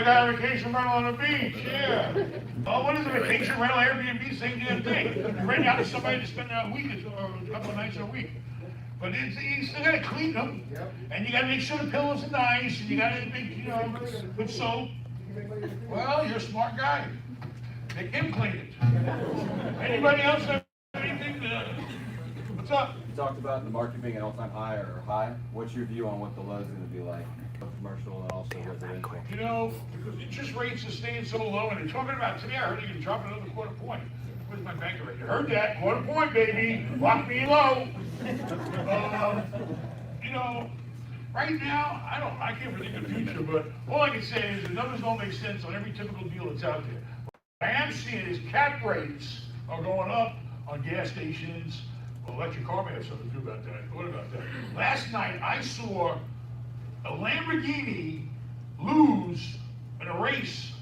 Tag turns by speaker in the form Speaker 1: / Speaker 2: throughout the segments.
Speaker 1: I got a vacation rental on the beach, yeah. Oh, what is a vacation rental, Airbnb, same damn thing. You rent out to somebody to spend a week or a couple of nights a week. But you still gotta clean them, and you gotta make sure the pillows are nice, and you gotta make, put soap. Well, you're a smart guy. Make him clean it. Anybody else have anything? What's up?
Speaker 2: You talked about the market being an all-time high or high. What's your view on what the low is going to be like, commercial and also residential?
Speaker 1: Because interest rates are staying so low, and they're talking about today, I heard they're gonna drop another quarter point. Where's my banker rate? You heard that? Quarter point, baby. Lock me low. Right now, I can't predict the future, but all I can say is the numbers don't make sense on every typical deal that's out there. What I am seeing is cap rates are going up on gas stations. Well, electric car may have something to do about that. I thought about that. Last night, I saw a Lamborghini lose in a race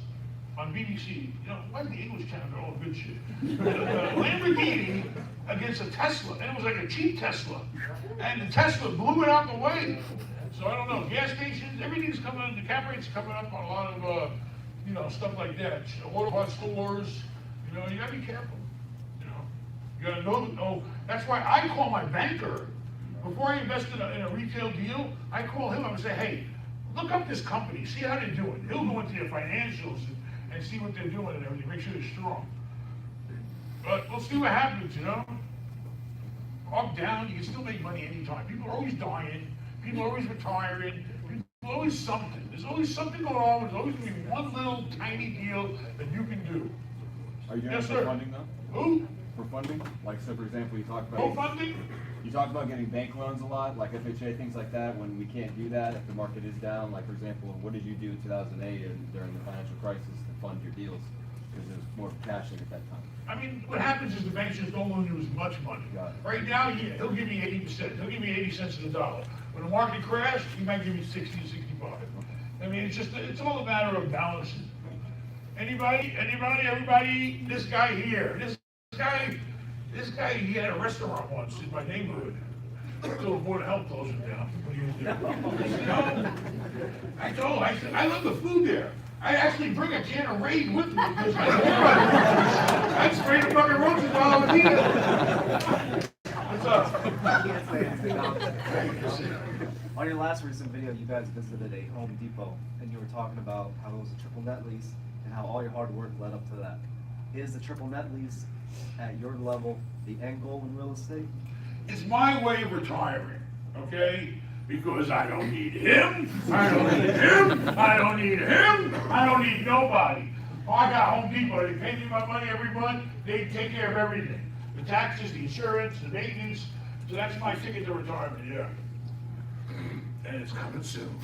Speaker 1: on BBC. Why the English channel got all the good shit? Lamborghini against a Tesla, and it was like a cheap Tesla. And the Tesla blew it out the way. So I don't know, gas stations, everything's coming up, the cap rate's coming up on a lot of, stuff like that. Auto parts stores, you gotta be careful. You gotta know, that's why I call my banker. Before I invest in a retail deal, I call him up and say, hey, look up this company, see how they're doing. He'll go into their financials and see what they're doing and everything, make sure they're strong. But we'll see what happens, Up, down, you can still make money anytime. People are always dying, people are always retiring, there's always something. There's always something going on, there's always gonna be one little tiny deal that you can do.
Speaker 2: Are you doing
Speaker 1: Yes,
Speaker 2: for
Speaker 1: sir.
Speaker 2: funding though?
Speaker 1: Who?
Speaker 2: For funding? Like, so for example, you talked about...
Speaker 1: Co-funding?
Speaker 2: You talked about getting bank loans a lot, like FHA, things like that, when we can't do that, if the market is down. Like, for example, what did you do in 2008 and during the financial crisis to fund your deals? Because there's more cashing at that time.
Speaker 1: I mean, what happens is the banks just don't loan you as much money. Right now, he'll give me 80%. He'll give me 80 cents on the dollar. When the market crashes, he might give me 60 to 65. I mean, it's all a matter of balancing. Anybody, everybody, this guy here, this guy, he had a restaurant once in my neighborhood. Until the Board of Health closed it down. What do you do? I said, I love the food there. I actually bring a can of Raid with me because I'd spray the fucking roaches while I was eating. What's up?
Speaker 3: On your last recent video, you guys visited a Home Depot, and you were talking about how it was a triple net lease and how all your hard work led up to that. Is the triple net lease at your level the end goal in real estate?
Speaker 1: It's my way of retiring, okay? Because I don't need him, I don't need him, I don't need him, I don't need nobody. Oh, I got Home Depot, they pay me my money every month, they take care of everything. The taxes, the insurance, the maintenance, so that's my ticket to retirement, yeah. And it's coming soon.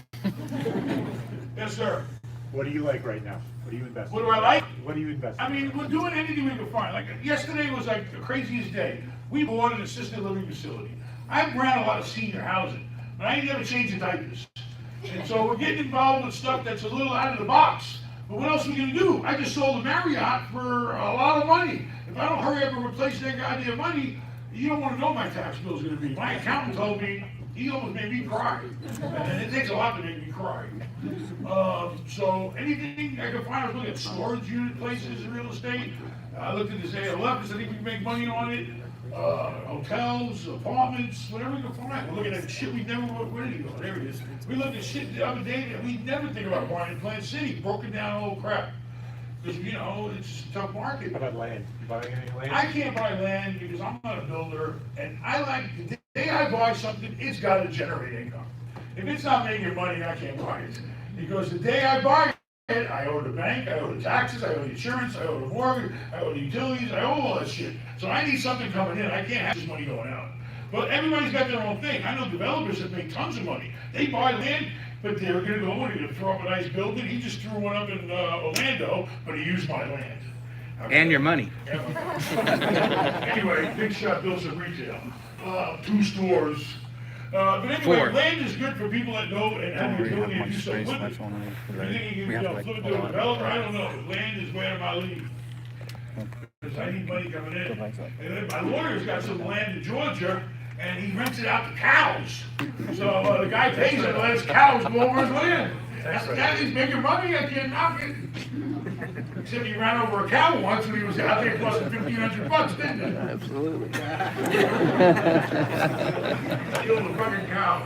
Speaker 1: Yes, sir.
Speaker 4: What do you like right now? What do you invest in?
Speaker 1: What do I like?
Speaker 4: What do you invest in?
Speaker 1: I mean, we're doing anything we can find. Like, yesterday was like the craziest day. We bought an assisted living facility. I've ran a lot of senior housing, but I ain't never changed the diapers. And so we're getting involved with stuff that's a little out of the box. But what else are we gonna do? I just sold a Marriott for a lot of money. If I don't hurry up and replace that goddamn money, you don't wanna know what my tax bill's gonna be. My accountant told me, he almost made me cry. And it takes a lot to make me cry. So anything I can find, I was looking at storage unit places in real estate. I looked at this ALF, I think we can make money on it. Hotels, apartments, whatever we can find. We're looking at shit we never, where did he go? There he is. We looked at shit the other day that we never think about buying in Plant City, broken down old crap. Because, it's a tough market.
Speaker 4: How about land? You buying any land?
Speaker 1: I can't buy land because I'm not a builder, and I like, the day I buy something, it's gotta generate income. If it's not making money, I can't buy it. Because the day I buy it, I owe the bank, I owe the taxes, I owe the insurance, I owe the mortgage, I owe the utilities, I owe all that shit. So I need something coming in, I can't have this money going out. But everybody's got their own thing. I know developers that make tons of money. They buy land, but they're gonna go in and throw up a nice building. He just threw one up in Orlando, but he used my land. Okay.
Speaker 5: And your money.
Speaker 1: Anyway, big shot built some retail. 2 stores. But anyway,
Speaker 5: 4.
Speaker 1: land is good for people that know and have the ability to do so with it. You think you can flip it to a developer? I don't know. Land is where my leave. Because I need money coming in. And then my lawyer's got some land in Georgia, and he rents it out to cows. So the guy pays it and lets cows go over his land. That is making money, I can't knock it. Except he ran over a cow once when he was out there, it cost him $1,500, didn't it?
Speaker 5: Absolutely.
Speaker 1: Killed the fucking cow.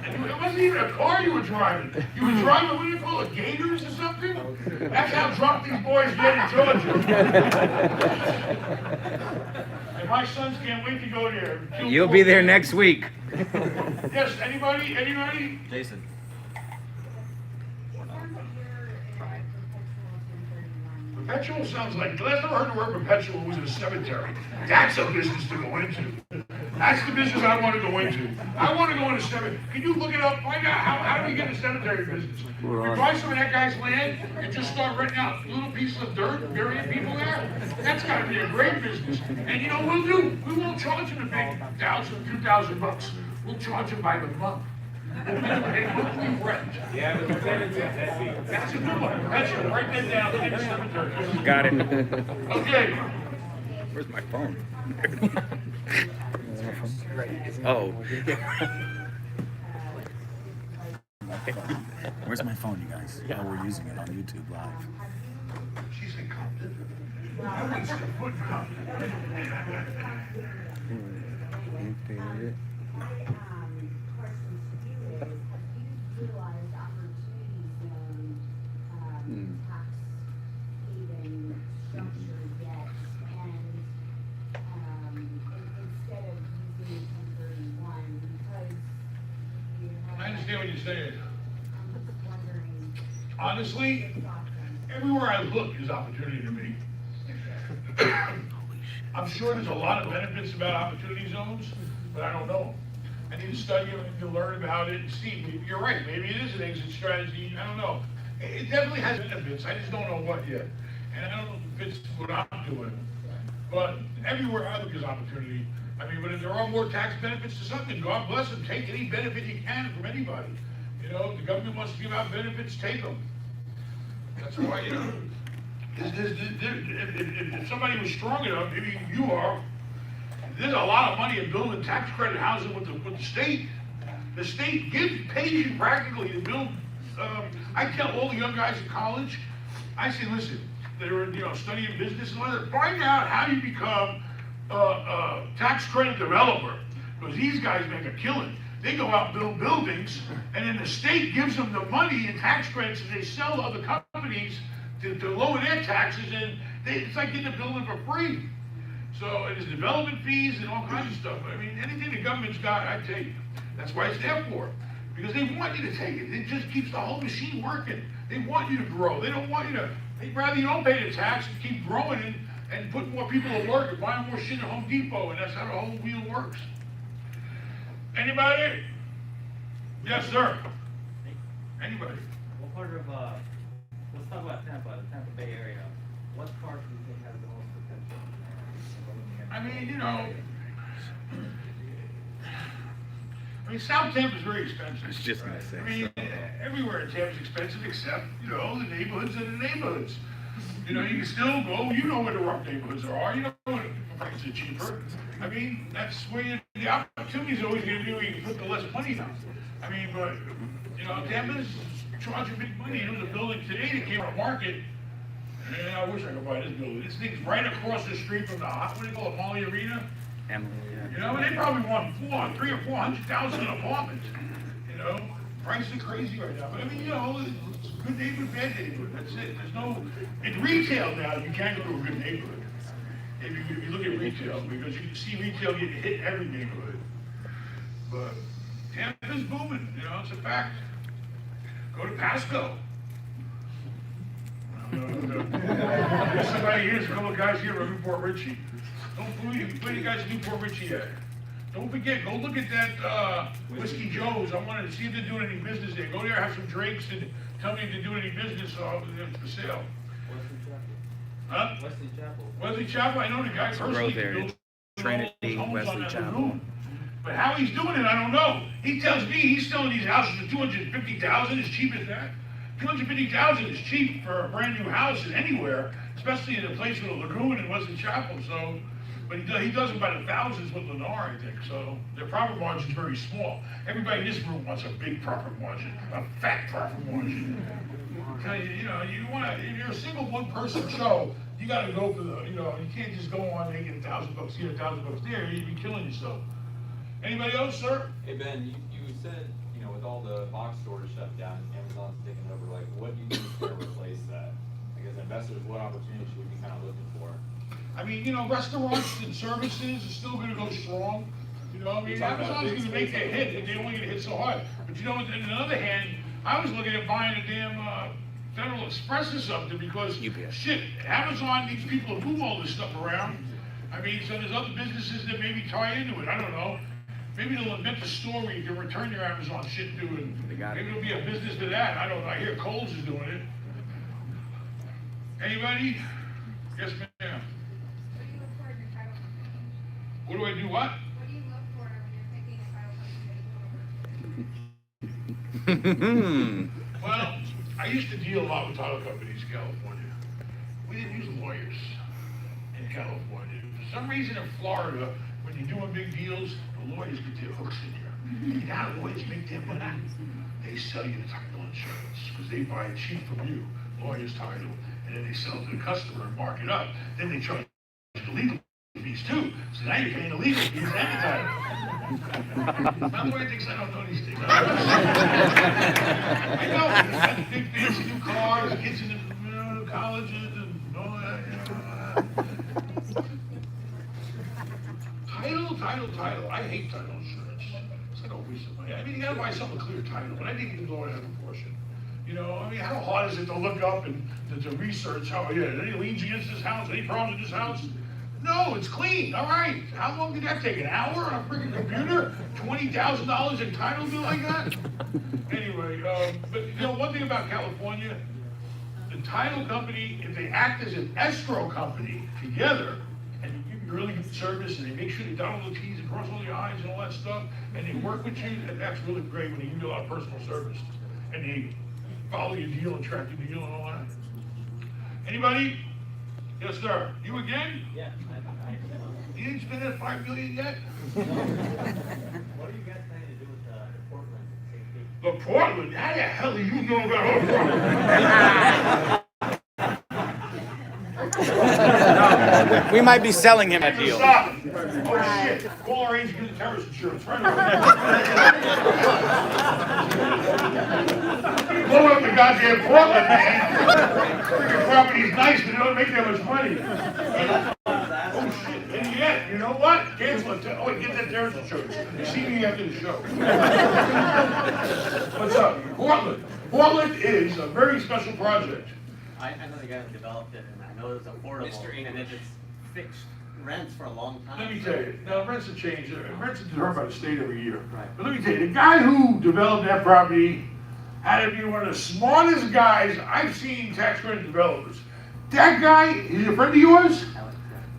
Speaker 1: And it wasn't even a car you were driving. You were driving, what do you call it, gators or something? That's how drunk these boys get in Georgia. And my sons can't wait to go there.
Speaker 5: You'll be there next week.
Speaker 1: Yes, anybody? Anybody?
Speaker 3: Jason.
Speaker 1: Perpetual sounds like, last time I heard the word perpetual was in a cemetery. That's a business to go into. That's the business I want to go into. I want to go into cemetery. Can you look it up? Find out how do we get a cemetery business? We buy some of that guy's land and just start renting out little pieces of dirt and burying people there. That's got to be a great business. And you know what we'll do? We won't charge them a big $1,000, $2,000. We'll charge them by the month. We'll give them a monthly rent.
Speaker 4: Yeah, but the tenants in
Speaker 1: That's a good one. Perpetual. Write that down. Get a cemetery.
Speaker 5: Got it.
Speaker 1: Okay.
Speaker 5: Where's my phone? Oh.
Speaker 6: Where's my phone, you guys? Oh, we're using it on YouTube Live.
Speaker 1: She's in Compton. I want to put Compton.
Speaker 7: Questions to you is, have you utilized opportunity zone, tax haven structure yet? And, instead of using 1031, because you have.
Speaker 1: I understand what you're saying.
Speaker 7: I'm just wondering.
Speaker 1: Honestly,
Speaker 7: your thoughts on
Speaker 1: everywhere I look is opportunity to me. I'm sure there's a lot of benefits about opportunity zones, but I don't know them. I need to study them and to learn about it and see. You're right, maybe it is an exit strategy, I don't know. It definitely has benefits, I just don't know what yet. And I don't know if it fits what I'm doing. But everywhere I look is opportunity. I mean, but if there are more tax benefits to something, God bless them, take any benefit you can from anybody. You know, if the government wants to give out benefits, take them. That's why, you know, if somebody was strong enough, maybe you are, there's a lot of money in building tax credit housing with the state. The state pays you practically to build. I tell all the young guys in college, I say, listen, they're studying business and whatever, find out how you become a tax credit developer, because these guys make a killing. They go out and build buildings, and then the state gives them the money in tax credits, and they sell to other companies to lower their taxes, and it's like getting a building for free. So there's development fees and all kinds of stuff. I mean, anything the government's got, I take. That's why it's there for. Because they want you to take it. It just keeps the whole machine working. They want you to grow. They don't want you to, they'd rather you don't pay the tax and keep growing and put more people to work and buy more shit at Home Depot, and that's how the whole wheel works. Anybody? Yes, sir. Anybody?
Speaker 8: What part of, let's talk about Tampa, the Tampa Bay area. What part do you think has the most potential?
Speaker 1: I mean, South Tampa's very expensive.
Speaker 5: I was just gonna say.
Speaker 1: I mean, everywhere in Tampa's expensive except, the neighborhoods are the neighborhoods. You can still go, where the rough neighborhoods are, where the prices are cheaper. I mean, that's where the opportunity's always gonna be where you can put the less money down. I mean, but, Tampa's charging big money. There was a building today that came on the market, and I wish I could buy this building. This thing's right across the street from the, what do you call it, Mallah Arena?
Speaker 5: Emily,
Speaker 1: And they probably want $300,000 or $400,000 an apartment. Prices are crazy right now. But I mean, it's good neighborhood, bad neighborhood. That's it. There's no. In retail now, you can't go to a good neighborhood. If you look at retail, because you see retail get hit every neighborhood. But Tampa's booming. It's a fact. Go to Pasco. There's somebody here. There's a couple of guys here from Newport Richie. Don't believe where you guys in Newport Richie at. Don't forget, go look at that Whiskey Joe's. I wanted to see if they're doing any business there. Go there, have some drinks, and tell me if they're doing any business for sale.
Speaker 8: Wesley Chapel.
Speaker 1: Huh?
Speaker 8: Wesley Chapel.
Speaker 1: Wesley Chapel, I know the guy personally.
Speaker 5: growth area.
Speaker 1: Builds
Speaker 5: Trinity,
Speaker 1: homes on
Speaker 5: Wesley
Speaker 1: that
Speaker 5: Chapel.
Speaker 1: lagoon. But how he's doing it, I don't know. He tells me he's selling these houses for $250,000, as cheap as that. $250,000 is cheap for a brand new house in anywhere, especially in a place with a lagoon in Wesley Chapel. So, But he does it by the thousands with Lennar, I think, so their profit margin's very small. Everybody in this room wants a big profit margin, a fat profit margin. You know, if you're a single one-person show, you gotta go for the, you can't just go on making $1,000 here, $1,000 there, you'd be killing yourself. Anybody else, sir?
Speaker 9: Hey Ben, you said, with all the box stores shut down, Amazon's taking over, like, what do you think is gonna replace that? Like, as investors, what opportunities should we be kind of looking for?
Speaker 1: I mean, restaurants and services are still gonna go strong. I mean, Amazon's gonna make a hit, and they're only gonna hit so hard. But on the other hand, I was looking at buying a damn Federal Express or something because, shit, Amazon needs people to move all this stuff around. I mean, so there's other businesses that maybe tie into it, I don't know. Maybe they'll invent a store where you can return your Amazon shit to, and maybe there'll be a business to that. I don't know. I hear Kohl's is doing it. Anybody? Yes, ma'am.
Speaker 7: What do you look for in your title company?
Speaker 1: What do I do? What?
Speaker 7: What do you look for when you're picking a title company?
Speaker 1: Well, I used to deal a lot with title companies in California. We didn't use lawyers in California. For some reason in Florida, when you're doing big deals, the lawyers get their hooks in you. You know how lawyers make their money? They sell you the title insurance because they buy it cheap from you, lawyer's title, and then they sell it to the customer and mark it up. Then they charge the legal fees too. So now you're paying the legal fees and the title. My lawyer thinks I don't know these things. I know, because big fancy new cars, kids in the colleges and all that. Title. I hate title insurance. It's like a waste of money. I mean, you gotta buy something clear title, but I think you can go and have a portion. I mean, how hard is it to look up and to research how, any liens against this house, any problems with this house? No, it's clean, all right. How long did that take, an hour on a freaking computer? $20,000 in title bill like that? Anyway, but one thing about California, the title company, if they act as an escrow company together, and you give really good service, and they make sure they dot all the T's and cross all the I's and all that stuff, and they work with you, that's really great when they give you a lot of personal service. And they follow your deal and track your deal and all that. Anybody? Yes, sir. You again?
Speaker 8: Yeah.
Speaker 1: You didn't spend that $5 million yet?
Speaker 8: What are you guys planning to do with the Portland safety?
Speaker 1: The Portland? How the hell do you know about Portland?
Speaker 5: We might be selling him a deal.
Speaker 1: Stop. Oh shit. Call our agent, get the terrorist insurance. Right away. Blow up the goddamn Portland, man. Freaking property's nice, but they don't make that much money. Oh shit. And yet, you know what? Cancel it. Oh, get that terrorist insurance. You see me after the show. What's up? Portland. Portland is a very special project.
Speaker 10: I know the guy who developed it, and I know it's affordable, and it's fixed rents for a long time.
Speaker 1: Let me tell you, now rents have changed. Rents are determined by the state every year.
Speaker 10: Right.
Speaker 1: But let me tell you, the guy who developed that property had to be one of the smartest guys I've seen tax credit developers. That guy, is he a friend of yours?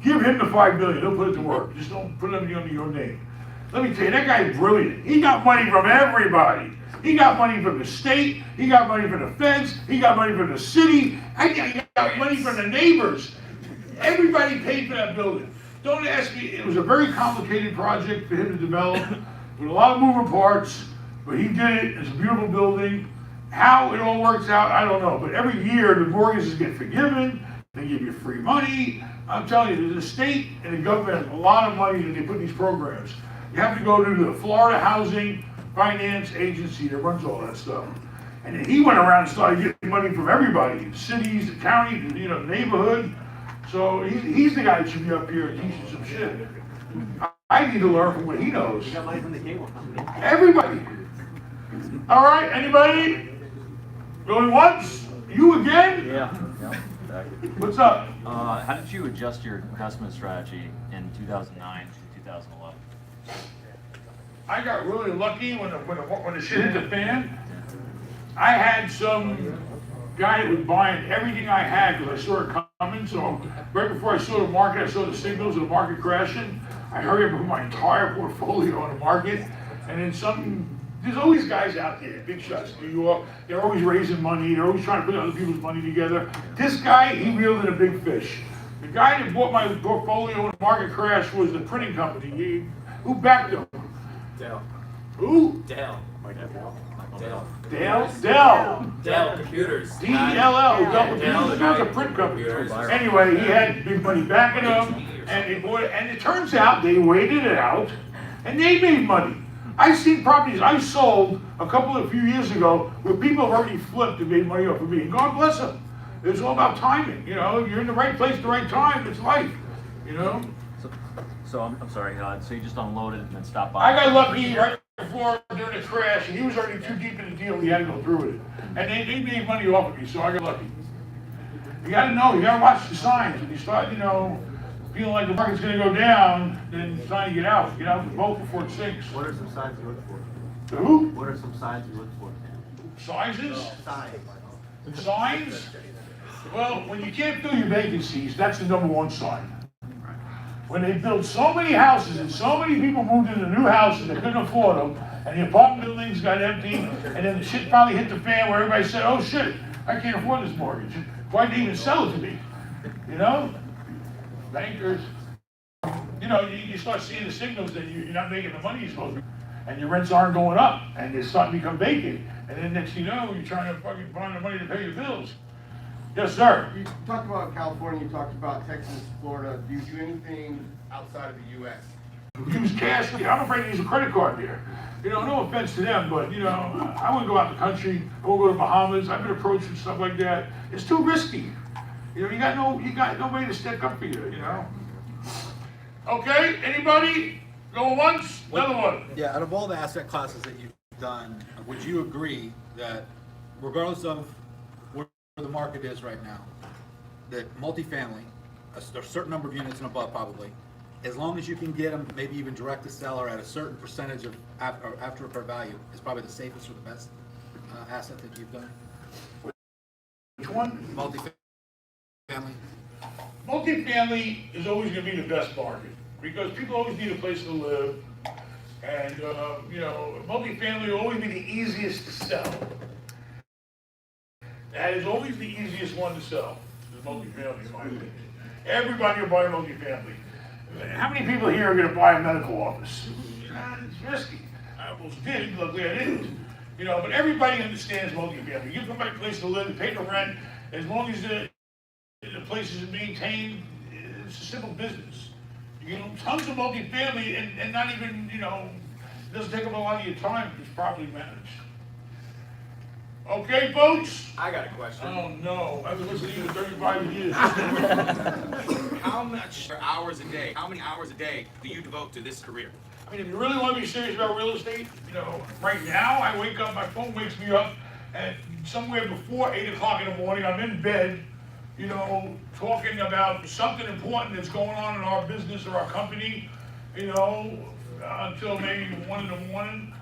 Speaker 1: Give him the $5 million. He'll put it to work. Just don't put it under your name. Let me tell you, that guy's brilliant. He got money from everybody. He got money from the state. He got money from the feds. He got money from the city. He got money from the neighbors. Everybody paid for that building. Don't ask me. It was a very complicated project for him to develop with a lot of moving parts, but he did it. It's a beautiful building. How it all works out, I don't know. But every year, the mortgages get forgiven. They give you free money. I'm telling you, the state and the government has a lot of money that they put in these programs. You have to go to the Florida Housing Finance Agency that runs all that stuff. And then he went around and started getting money from everybody, the cities, the county, the neighborhood. So he's the guy that should be up here and teach you some shit. I need to learn from what he knows.
Speaker 10: You got money from the cable company.
Speaker 1: Everybody. All right, anybody? Going once? You again?
Speaker 11: Yeah.
Speaker 1: What's up?
Speaker 11: How did you adjust your investment strategy in 2009 to 2011?
Speaker 1: I got really lucky when the shit hit the fan. I had some guy that was buying everything I had because I saw it coming. So right before I saw the market, I saw the signals of the market crashing. I hurried up and put my entire portfolio on the market. And then there's always guys out there, big shots in New York. They're always raising money. They're always trying to put other people's money together. This guy, he reeled in a big fish. The guy that bought my portfolio when the market crash was the printing company. Who backed him?
Speaker 10: Dell.
Speaker 1: Who?
Speaker 10: Dell. Dell.
Speaker 1: Dell
Speaker 10: Computers.
Speaker 1: D-E-L-L, Dell Computers,
Speaker 10: Dell,
Speaker 1: the guy's a print company. Anyway, he had big money backing him, and it turns out they waited it out, and they made money. I seen properties I sold a few years ago where people have already flipped and made money off of me, and God bless them. It's all about timing, you know, you're in the right place at the right time, it's life, you know?
Speaker 11: So I'm sorry, so you just unloaded and then stopped by?
Speaker 1: I got lucky right before during the crash, and he was already too deep in the deal, he had to go through with it. And they made money off of me, so I got lucky. You gotta know, you gotta watch the signs. When you start, you know, feeling like the market's gonna go down, then it's time to get out the boat before it sinks.
Speaker 10: What are some signs you look for?
Speaker 1: Who?
Speaker 10: What are some signs you look for?
Speaker 1: Sizes?
Speaker 10: Signs.
Speaker 1: Signs? Well, when you can't fill your vacancies, that's the #1 sign. When they built so many houses and so many people moved into new houses that couldn't afford them, and the apartment buildings got empty, and then the shit finally hit the fan where everybody said, oh shit, I can't afford this mortgage. Why'd they even sell it to me? You know? Bankers. You know, you start seeing the signals that you're not making the money you're supposed to, and your rents aren't going up, and they're starting to become vacant. And then next thing you know, you're trying to fucking find the money to pay your bills. Yes, sir.
Speaker 12: You talked about California, you talked about Texas, Florida. Do you do anything outside of the U.S.?
Speaker 1: Use cash. I'm afraid to use a credit card there. You know, no offense to them, but you know, I wouldn't go out the country. I won't go to Bahamas. I've been approached and stuff like that. It's too risky. You know, you got nobody to stick up for you. You know. Okay. Anybody? Go once. Another one.
Speaker 13: Yeah. Out of all the asset classes that you've done, would you agree that, regardless of where the market is right now, that multifamily, a certain number of units and above probably, as long as you can get them, maybe even direct to seller at a certain percentage of after repair value, is probably the safest or the best asset that you've done?
Speaker 1: Which one?
Speaker 13: Multifamily.
Speaker 1: Multifamily is always going to be the best market because people always need a place to live, and you know, multifamily will always be the easiest to sell. That is always the easiest one to sell. Is multifamily, in my opinion. Everybody will buy a multifamily. How many people here are going to buy a medical office? It's risky. I almost did, luckily I didn't. You know, but everybody understands multifamily. You give somebody a place to live, pay the rent, as long as the place is maintained, it's a simple business. You get tons of multifamily and not even, you know, it doesn't take up a lot of your time if it's properly managed. Okay, folks?
Speaker 10: I got a question.
Speaker 1: Oh, no. I've been listening to you for 35 years.
Speaker 14: How much hours a day, how many hours a day do you devote to this career?
Speaker 1: I mean, if you really want to be serious about real estate, you know, right now I wake up, my phone wakes me up at somewhere before 8 o'clock in the morning. I'm in bed, you know, talking about something important that's going on in our business or our company, you know, until maybe 1 in the morning.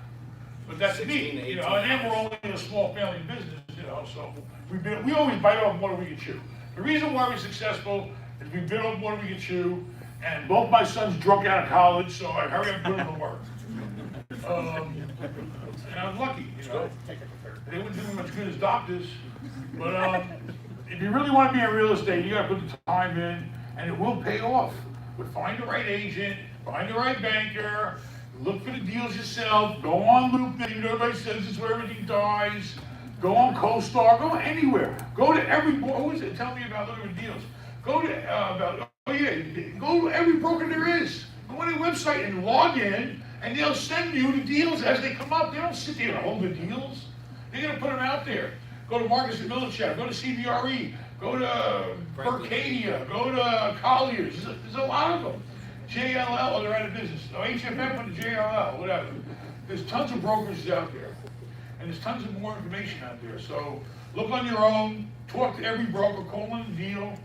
Speaker 1: But that's me, you know, and then we're only a small family business, you know, so we always bite off more than we can chew. The reason why we're successful is we bit off more than we can chew, and both my sons dropped out of college, so I hurry up and put them to work. And I was lucky, you know. They wouldn't do me much good as doctors, but if you really want to be in real estate, you got to put the time in, and it will pay off. But find the right agent, find the right banker. Look for the deals yourself. Go on LoopNet. You know, everybody says it's where everything dies. Go on CoStar. Go anywhere. Go to every. Who is it? Tell me about looking for deals. Go to go to every broker there is. Go on their website and log in, and they'll send you the deals as they come up. They don't sit there and hold the deals. They're gonna put them out there. Go to Marcus and Millichap. Go to TBREIA. Go to Berkadia. Go to Colliers. There's a lot of them. JLL, or they're out of business. So HFM went to JLL, whatever. There's tons of brokers out there. And there's tons of more information out there. So look on your own, talk to every broker, call in a deal,